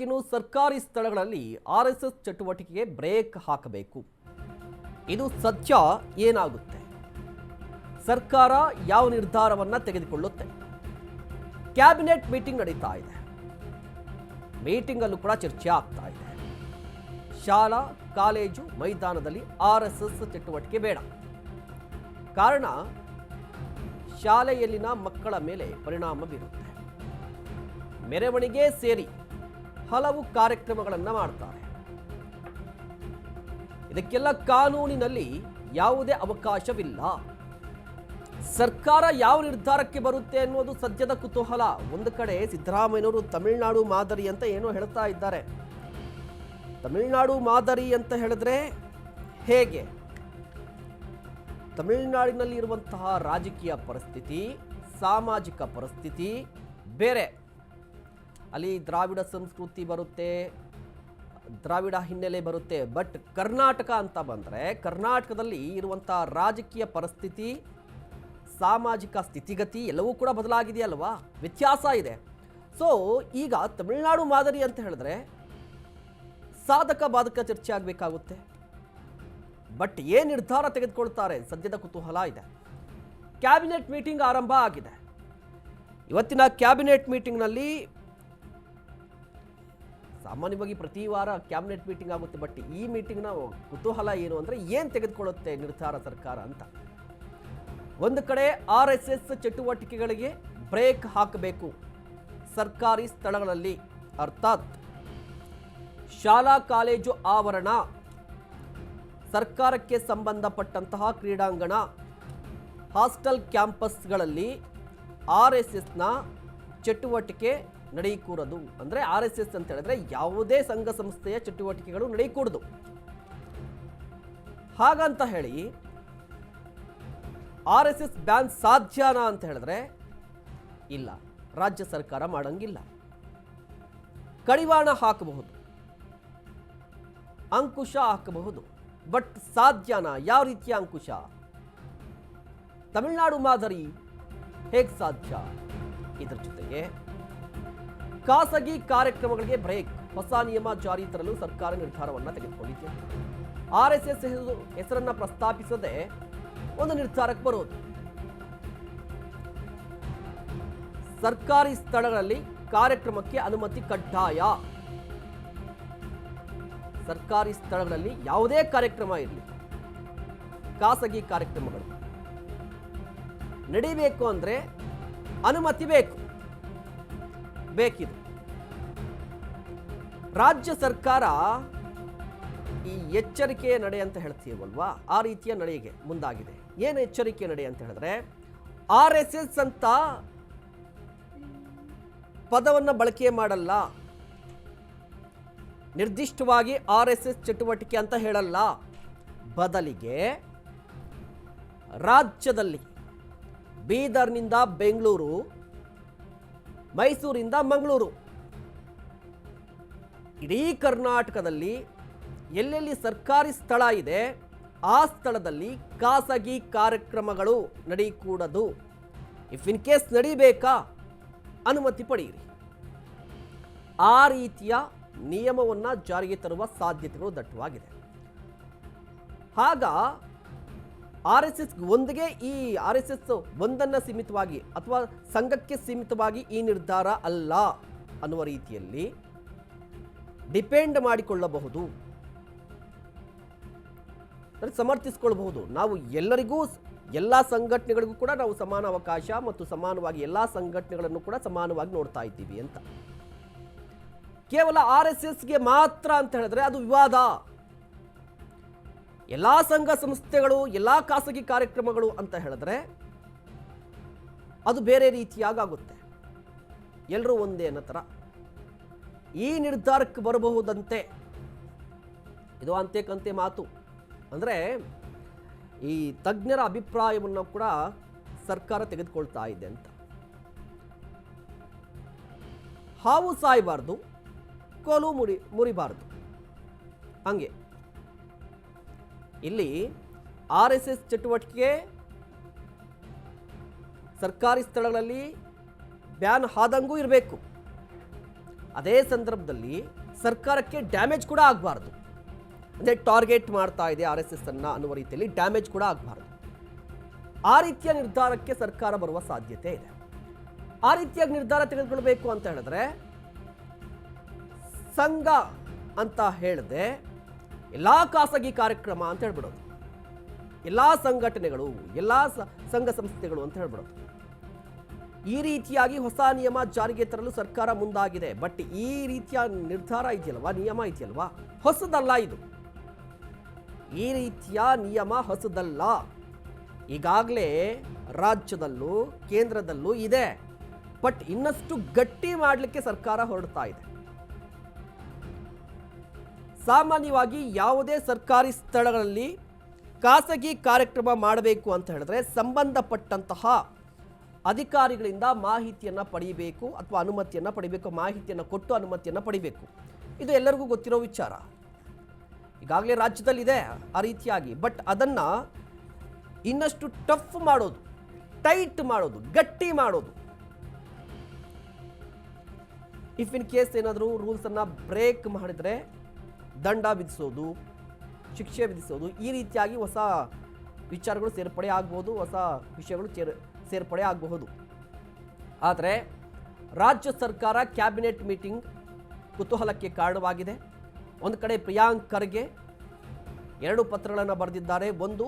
ಇನ್ನು ಸರ್ಕಾರಿ ಸ್ಥಳಗಳಲ್ಲಿ ಆರ್ಎಸ್ಎಸ್ ಚಟುವಟಿಕೆಗೆ ಬ್ರೇಕ್ ಹಾಕಬೇಕು. ಇದು ಸತ್ಯ ಏನಾಗುತ್ತೆ? ಸರ್ಕಾರ ಯಾವ ನಿರ್ಧಾರವನ್ನ ತೆಗೆದುಕೊಳ್ಳುತ್ತೆ? ಕ್ಯಾಬಿನೆಟ್ ಮೀಟಿಂಗ್ ನಡೀತಾ ಇದೆ. ಮೀಟಿಂಗ್ ಅಲ್ಲೂ ಕೂಡ ಚರ್ಚೆ ಆಗ್ತಾ ಇದೆ. ಶಾಲಾ ಕಾಲೇಜು ಮೈದಾನದಲ್ಲಿ ಆರ್ಎಸ್ಎಸ್ ಚಟುವಟಿಕೆ ಬೇಡ. ಕಾರಣ ಶಾಲೆಯಲ್ಲಿನ ಮಕ್ಕಳ ಮೇಲೆ ಪರಿಣಾಮ ಬೀರುತ್ತೆ. ಮೆರವಣಿಗೆ ಸೇರಿ ಹಲವು ಕಾರ್ಯಕ್ರಮಗಳನ್ನು ಮಾಡ್ತಾರೆ. ಇದಕ್ಕೆಲ್ಲ ಕಾನೂನಿನಲ್ಲಿ ಯಾವುದೇ ಅವಕಾಶವಿಲ್ಲ. ಸರ್ಕಾರ ಯಾವ ನಿರ್ಧಾರಕ್ಕೆ ಬರುತ್ತೆ ಅನ್ನೋದು ಸದ್ಯದ ಕುತೂಹಲ. ಒಂದು ಕಡೆ ಸಿದ್ದರಾಮಯ್ಯನವರು ತಮಿಳುನಾಡು ಮಾದರಿ ಅಂತ ಏನೋ ಹೇಳ್ತಾ ಇದ್ದಾರೆ. ತಮಿಳುನಾಡು ಮಾದರಿ ಅಂತ ಹೇಳಿದ್ರೆ ಹೇಗೆ? ತಮಿಳುನಾಡಿನಲ್ಲಿ ಇರುವಂತಹ ರಾಜಕೀಯ ಪರಿಸ್ಥಿತಿ, ಸಾಮಾಜಿಕ ಪರಿಸ್ಥಿತಿ ಬೇರೆ. ಅಲ್ಲಿ ದ್ರಾವಿಡ ಸಂಸ್ಕೃತಿ ಬರುತ್ತೆ, ದ್ರಾವಿಡ ಹಿನ್ನೆಲೆ ಬರುತ್ತೆ. ಬಟ್ ಕರ್ನಾಟಕ ಅಂತ ಬಂದರೆ ಕರ್ನಾಟಕದಲ್ಲಿ ಇರುವಂತಹ ರಾಜಕೀಯ ಪರಿಸ್ಥಿತಿ, ಸಾಮಾಜಿಕ ಸ್ಥಿತಿಗತಿ ಎಲ್ಲವೂ ಕೂಡ ಬದಲಾಗಿದೆಯಲ್ವಾ? ವ್ಯತ್ಯಾಸ ಇದೆ. ಸೊ ಈಗ ತಮಿಳುನಾಡು ಮಾದರಿ ಅಂತ ಹೇಳಿದ್ರೆ ಸಾಧಕ ಬಾಧಕ ಚರ್ಚೆ ಆಗಬೇಕಾಗುತ್ತೆ. ಬಟ್ ಏನು ನಿರ್ಧಾರ ತೆಗೆದುಕೊಳ್ತಾರೆ ಸದ್ಯದ ಕುತೂಹಲ ಇದೆ. ಕ್ಯಾಬಿನೆಟ್ ಮೀಟಿಂಗ್ ಆರಂಭ ಆಗಿದೆ. ಇವತ್ತಿನ ಕ್ಯಾಬಿನೆಟ್ ಮೀಟಿಂಗ್ನಲ್ಲಿ ಸಾಮಾನ್ಯವಾಗಿ ಪ್ರತಿ ವಾರ ಕ್ಯಾಬಿನೆಟ್ ಮೀಟಿಂಗ್ ಆಗುತ್ತೆ. ಬಟ್ ಈ ಮೀಟಿಂಗ್ನ ಕುತೂಹಲ ಏನು ಅಂದರೆ ಏನು ತೆಗೆದುಕೊಳ್ಳುತ್ತೆ ನಿರ್ಧಾರ ಸರ್ಕಾರ ಅಂತ. ಒಂದು ಕಡೆ ಆರ್ಎಸ್ಎಸ್ ಚಟುವಟಿಕೆಗಳಿಗೆ ಬ್ರೇಕ್ ಹಾಕಬೇಕು. ಸರ್ಕಾರಿ ಸ್ಥಳಗಳಲ್ಲಿ ಅರ್ಥಾತ್ ಶಾಲಾ ಕಾಲೇಜು ಆವರಣ, ಸರ್ಕಾರಕ್ಕೆ ಸಂಬಂಧಪಟ್ಟಂತಹ ಕ್ರೀಡಾಂಗಣ, ಹಾಸ್ಟೆಲ್ ಕ್ಯಾಂಪಸ್ಗಳಲ್ಲಿ ಆರ್ಎಸ್ಎಸ್ನ ಚಟುವಟಿಕೆ ನಡೆಯಕೂಡದು. ಅಂದರೆ ಆರ್ಎಸ್ಎಸ್ ಅಂತ ಹೇಳಿದ್ರೆ ಯಾವುದೇ ಸಂಘ ಸಂಸ್ಥೆಯ ಚಟುವಟಿಕೆಗಳು ನಡೆಯಕೂಡದು. ಹಾಗಂತ ಹೇಳಿ ಆರ್ಎಸ್ಎಸ್ ಬ್ಯಾನ್ ಸಾಧ್ಯನಾ ಅಂತ ಹೇಳಿದ್ರೆ ಇಲ್ಲ, ರಾಜ್ಯ ಸರ್ಕಾರ ಮಾಡಂಗಿಲ್ಲ. ಕಡಿವಾಣ ಹಾಕಬಹುದು, ಅಂಕುಶ ಹಾಕಬಹುದು. ಬಟ್ ಸಾಧ್ಯನಾ? ಯಾವ ರೀತಿಯ ಅಂಕುಶ? ತಮಿಳುನಾಡು ಮಾದರಿ ಹೇಗೆ ಸಾಧ್ಯ? ಇದರ ಜೊತೆಗೆ ಖಾಸಗಿ ಕಾರ್ಯಕ್ರಮಗಳಿಗೆ ಬ್ರೇಕ್, ಹೊಸ ನಿಯಮ ಜಾರಿ ತರಲು ಸರ್ಕಾರ ನಿರ್ಧಾರವನ್ನು ತೆಗೆದುಕೊಂಡಿದೆ. ಆರ್ಎಸ್ಎಸ್ ಹೆಸರನ್ನ ಪ್ರಸ್ತಾಪಿಸದೆ ಒಂದು ನಿರ್ಧಾರಕ್ಕೆ ಬರೋದು. ಸರ್ಕಾರಿ ಸ್ಥಳಗಳಲ್ಲಿ ಕಾರ್ಯಕ್ರಮಕ್ಕೆ ಅನುಮತಿ ಕಡ್ಡಾಯ. ಸರ್ಕಾರಿ ಸ್ಥಳಗಳಲ್ಲಿ ಯಾವುದೇ ಕಾರ್ಯಕ್ರಮ ಇರಲಿ, ಖಾಸಗಿ ಕಾರ್ಯಕ್ರಮಗಳು ನಡೀಬೇಕು ಅಂದ್ರೆ ಅನುಮತಿ ಬೇಕಿದೆ. ರಾಜ್ಯ ಸರ್ಕಾರ ಈ ಎಚ್ಚರಿಕೆಯ ನಡೆ ಅಂತ ಹೇಳ್ತೀವಲ್ವಾ, ಆ ರೀತಿಯ ನಡೆಗೆ ಮುಂದಾಗಿದೆ. ಏನು ಎಚ್ಚರಿಕೆ ನಡೆ ಅಂತ ಹೇಳಿದ್ರೆ, ಆರ್ಎಸ್ಎಸ್ ಅಂತ ಪದವನ್ನು ಬಳಕೆ ಮಾಡಲ್ಲ, ನಿರ್ದಿಷ್ಟವಾಗಿ ಆರ್ಎಸ್ಎಸ್ ಚಟುವಟಿಕೆ ಅಂತ ಹೇಳಲ್ಲ. ಬದಲಿಗೆ ರಾಜ್ಯದಲ್ಲಿ ಬೀದರ್ನಿಂದ ಬೆಂಗಳೂರು, ಮೈಸೂರಿಂದ ಮಂಗಳೂರು, ಇಡೀ ಕರ್ನಾಟಕದಲ್ಲಿ ಎಲ್ಲೆಲ್ಲಿ ಸರ್ಕಾರಿ ಸ್ಥಳ ಇದೆ ಆ ಸ್ಥಳದಲ್ಲಿ ಖಾಸಗಿ ಕಾರ್ಯಕ್ರಮಗಳು ನಡೆಯಕೂಡದು. ಇಫ್ ಇನ್ ಕೇಸ್ ನಡೀಬೇಕಾ ಅನುಮತಿ ಪಡೆಯಿರಿ. ಆ ರೀತಿಯ ನಿಯಮವನ್ನು ಜಾರಿಗೆ ತರುವ ಸಾಧ್ಯತೆಗಳು ದಟ್ಟವಾಗಿದೆ. ಆಗ ಆರ್ಎಸ್ಎಸ್ ಒಂದಿಗೆ ಈ ಆರ್ಎಸ್ಎಸ್ ಒಂದನ್ನು ಸೀಮಿತವಾಗಿ ಅಥವಾ ಸಂಘಕ್ಕೆ ಸೀಮಿತವಾಗಿ ಈ ನಿರ್ಧಾರ ಅಲ್ಲ ಅನ್ನುವ ರೀತಿಯಲ್ಲಿ ಡಿಪೆಂಡ್ ಮಾಡಿಕೊಳ್ಳಬಹುದು, ಸಮರ್ಥಿಸಿಕೊಳ್ಳಬಹುದು. ನಾವು ಎಲ್ಲರಿಗೂ, ಎಲ್ಲ ಸಂಘಟನೆಗಳಿಗೂ ಕೂಡ ನಾವು ಸಮಾನ ಅವಕಾಶ ಮತ್ತು ಸಮಾನವಾಗಿ ಎಲ್ಲ ಸಂಘಟನೆಗಳನ್ನು ಕೂಡ ಸಮಾನವಾಗಿ ನೋಡ್ತಾ ಇದ್ದೀವಿ ಅಂತ. ಕೇವಲ ಆರ್ಎಸ್ಎಸ್ಗೆ ಮಾತ್ರ ಅಂತ ಹೇಳಿದ್ರೆ ಅದು ವಿವಾದ. ಎಲ್ಲ ಸಂಘ ಸಂಸ್ಥೆಗಳು, ಎಲ್ಲ ಖಾಸಗಿ ಕಾರ್ಯಕ್ರಮಗಳು ಅಂತ ಹೇಳಿದ್ರೆ ಅದು ಬೇರೆ ರೀತಿಯಾಗುತ್ತೆ. ಎಲ್ಲರೂ ಒಂದೇ ಅನ್ನೋ ಥರ ಈ ನಿರ್ಧಾರಕ್ಕೆ ಬರಬಹುದಂತೆ. ಇದು ಅಂತೆ ಕಂತೆ ಮಾತು. ಅಂದರೆ ಈ ತಜ್ಞರ ಅಭಿಪ್ರಾಯವನ್ನು ಕೂಡ ಸರ್ಕಾರ ತೆಗೆದುಕೊಳ್ತಾ ಇದೆ ಅಂತ. ಹಾವು ಸಾಯಬಾರ್ದು, ಕೋಲು ಮುರಿಬಾರ್ದು. ಹಂಗೆ ಇಲ್ಲಿ ಆರ್ಎಸ್ಎಸ್ ಚಟುವಟಿಕೆ ಸರ್ಕಾರಿ ಸ್ಥಳಗಳಲ್ಲಿ ಬ್ಯಾನ್ ಆದಂಗೂ ಇರಬೇಕು. ಅದೇ ಸಂದರ್ಭದಲ್ಲಿ ಸರ್ಕಾರಕ್ಕೆ ಡ್ಯಾಮೇಜ್ ಕೂಡ ಆಗಬಾರ್ದು. ಅಂದರೆ ಟಾರ್ಗೆಟ್ ಮಾಡ್ತಾ ಇದೆ RSS ಅನ್ನು ಅನ್ನುವ ರೀತಿಯಲ್ಲಿ ಡ್ಯಾಮೇಜ್ ಕೂಡ ಆಗಬಾರ್ದು. ಆ ರೀತಿಯ ನಿರ್ಧಾರಕ್ಕೆ ಸರ್ಕಾರ ಬರುವ ಸಾಧ್ಯತೆ ಇದೆ. ಆ ರೀತಿಯಾಗಿ ನಿರ್ಧಾರ ತೆಗೆದುಕೊಳ್ಬೇಕು ಅಂತ ಹೇಳಿದ್ರೆ ಸಂಘ ಅಂತ ಹೇಳಿದೆ ಎಲ್ಲ ಖಾಸಗಿ ಕಾರ್ಯಕ್ರಮ ಅಂತ ಹೇಳ್ಬಿಡೋದು, ಎಲ್ಲ ಸಂಘಟನೆಗಳು, ಎಲ್ಲ ಸಂಘ ಸಂಸ್ಥೆಗಳು ಅಂತ ಹೇಳ್ಬಿಡೋದು. ಈ ರೀತಿಯಾಗಿ ಹೊಸ ನಿಯಮ ಜಾರಿಗೆ ತರಲು ಸರ್ಕಾರ ಮುಂದಾಗಿದೆ. ಬಟ್ ಈ ರೀತಿಯ ನಿರ್ಧಾರ ಇದೆಯಲ್ವಾ, ನಿಯಮ ಇದೆಯಲ್ವಾ, ಹೊಸದಲ್ಲ ಇದು. ಈ ರೀತಿಯ ನಿಯಮ ಹೊಸದಲ್ಲ. ಈಗಾಗಲೇ ರಾಜ್ಯದಲ್ಲೂ ಕೇಂದ್ರದಲ್ಲೂ ಇದೆ. ಬಟ್ ಇನ್ನಷ್ಟು ಗಟ್ಟಿ ಮಾಡಲಿಕ್ಕೆ ಸರ್ಕಾರ ಹೊರಡ್ತಾ ಇದೆ. ಸಾಮಾನ್ಯವಾಗಿ ಯಾವುದೇ ಸರ್ಕಾರಿ ಸ್ಥಳಗಳಲ್ಲಿ ಖಾಸಗಿ ಕಾರ್ಯಕ್ರಮ ಮಾಡಬೇಕು ಅಂತ ಹೇಳಿದ್ರೆ ಸಂಬಂಧಪಟ್ಟಂತಹ ಅಧಿಕಾರಿಗಳಿಂದ ಮಾಹಿತಿಯನ್ನು ಪಡೆಯಬೇಕು ಅಥವಾ ಅನುಮತಿಯನ್ನು ಪಡಿಬೇಕು, ಮಾಹಿತಿಯನ್ನು ಕೊಟ್ಟು ಅನುಮತಿಯನ್ನು ಪಡಿಬೇಕು. ಇದು ಎಲ್ಲರಿಗೂ ಗೊತ್ತಿರೋ ವಿಚಾರ. ಈಗಾಗಲೇ ರಾಜ್ಯದಲ್ಲಿದೆ ಆ ರೀತಿಯಾಗಿ. ಬಟ್ ಅದನ್ನು ಇನ್ನಷ್ಟು ಟಫ್ ಮಾಡೋದು, ಟೈಟ್ ಮಾಡೋದು, ಗಟ್ಟಿ ಮಾಡೋದು. ಇಫ್ ಇನ್ ಕೇಸ್ ಏನಾದರೂ ರೂಲ್ಸನ್ನು ಬ್ರೇಕ್ ಮಾಡಿದರೆ ದಂಡ ವಿಧಿಸೋದು, ಶಿಕ್ಷೆ ವಿಧಿಸೋದು, ಈ ರೀತಿಯಾಗಿ ಹೊಸ ವಿಚಾರಗಳು ಸೇರ್ಪಡೆ ಆಗ್ಬೋದು, ಹೊಸ ವಿಷಯಗಳು ಸೇರ್ಪಡೆ ಆಗಬಹುದು. ಆದರೆ ರಾಜ್ಯ ಸರ್ಕಾರ ಕ್ಯಾಬಿನೆಟ್ ಮೀಟಿಂಗ್ ಕುತೂಹಲಕ್ಕೆ ಕಾರಣವಾಗಿದೆ. ಒಂದು ಕಡೆ ಪ್ರಿಯಾಂಕ್ ಖರ್ಗೆ 2 ಪತ್ರಗಳನ್ನು ಬರೆದಿದ್ದಾರೆ. ಒಂದು,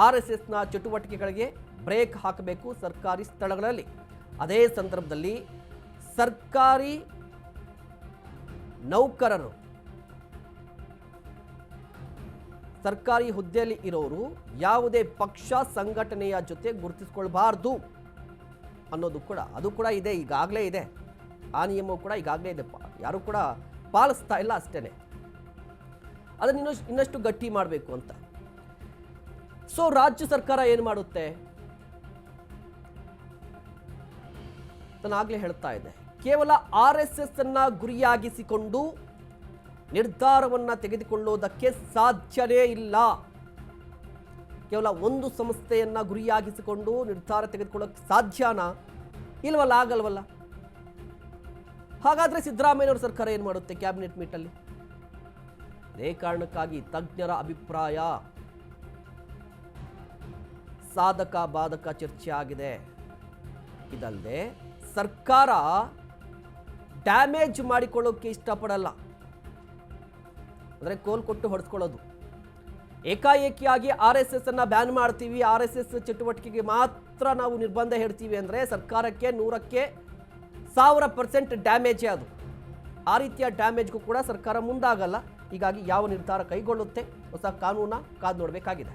RSSನ ಚಟುವಟಿಕೆಗಳಿಗೆ ಬ್ರೇಕ್ ಹಾಕಬೇಕು ಸರ್ಕಾರಿ ಸ್ಥಳಗಳಲ್ಲಿ. ಅದೇ ಸಂದರ್ಭದಲ್ಲಿ ಸರ್ಕಾರಿ ನೌಕರರು, ಸರ್ಕಾರಿ ಹುದ್ದೆಯಲ್ಲಿ ಇರೋರು ಯಾವುದೇ ಪಕ್ಷ ಸಂಘಟನೆಯ ಜೊತೆ ಗುರುತಿಸಿಕೊಳ್ಬಾರ್ದು ಅನ್ನೋದು ಕೂಡ, ಅದು ಕೂಡ ಇದೆ, ಈಗಾಗಲೇ ಇದೆ. ಆ ನಿಯಮವು ಕೂಡ ಈಗಾಗಲೇ ಇದೆ. ಯಾರು ಕೂಡ ಪಾಲಿಸ್ತಾ ಇಲ್ಲ, ಅಷ್ಟೇ. ಅದನ್ನು ಇನ್ನಷ್ಟು ಗಟ್ಟಿ ಮಾಡಬೇಕು ಅಂತ. ಸೊ ರಾಜ್ಯ ಸರ್ಕಾರ ಏನು ಮಾಡುತ್ತೆ? ನಾನು ಆಗಲೇ ಹೇಳ್ತಾ ಇದ್ದೆ, ಕೇವಲ RSS ಅನ್ನ ಗುರಿಯಾಗಿಸಿಕೊಂಡು ನಿರ್ಧಾರವನ್ನು ತೆಗೆದುಕೊಳ್ಳುವುದಕ್ಕೆ ಸಾಧ್ಯವೇ ಇಲ್ಲ. ಕೇವಲ ಒಂದು ಸಂಸ್ಥೆಯನ್ನು ಗುರಿಯಾಗಿಸಿಕೊಂಡು ನಿರ್ಧಾರ ತೆಗೆದುಕೊಳ್ಳೋಕೆ ಸಾಧ್ಯನಾ? ಇಲ್ವಲ್ಲ, ಆಗಲ್ವಲ್ಲ. ಹಾಗಾದರೆ ಸಿದ್ದರಾಮಯ್ಯನವರ ಸರ್ಕಾರ ಏನು ಮಾಡುತ್ತೆ ಕ್ಯಾಬಿನೆಟ್ ಮೀಟಲ್ಲಿ? ಅದೇ ಕಾರಣಕ್ಕಾಗಿ ತಜ್ಞರ ಅಭಿಪ್ರಾಯ, ಸಾಧಕ ಬಾಧಕ ಚರ್ಚೆ ಆಗಿದೆ. ಇದಲ್ಲದೆ ಸರ್ಕಾರ ಡ್ಯಾಮೇಜ್ ಮಾಡಿಕೊಳ್ಳೋಕೆ ಇಷ್ಟಪಡಲ್ಲ. ಅಂದರೆ ಕೋಲ್ ಕೊಟ್ಟು ಹೊಡೆಸ್ಕೊಳ್ಳೋದು. ಏಕಾಏಕಿಯಾಗಿ RSS ಅನ್ನು ಬ್ಯಾನ್ ಮಾಡ್ತೀವಿ, RSS ಚಟುವಟಿಕೆಗೆ ಮಾತ್ರ ನಾವು ನಿರ್ಬಂಧ ಹೇರ್ತೀವಿ ಅಂದರೆ ಸರ್ಕಾರಕ್ಕೆ 100ಕ್ಕೆ 1000% ಡ್ಯಾಮೇಜೇ ಅದು. ಆ ರೀತಿಯ ಡ್ಯಾಮೇಜ್ಗೂ ಕೂಡ ಸರ್ಕಾರ ಮುಂದಾಗಲ್ಲ. ಹೀಗಾಗಿ ಯಾವ ನಿರ್ಧಾರ ಕೈಗೊಳ್ಳುತ್ತೆ, ಹೊಸ ಕಾನೂನ ಕಾದು ನೋಡಬೇಕಾಗಿದೆ.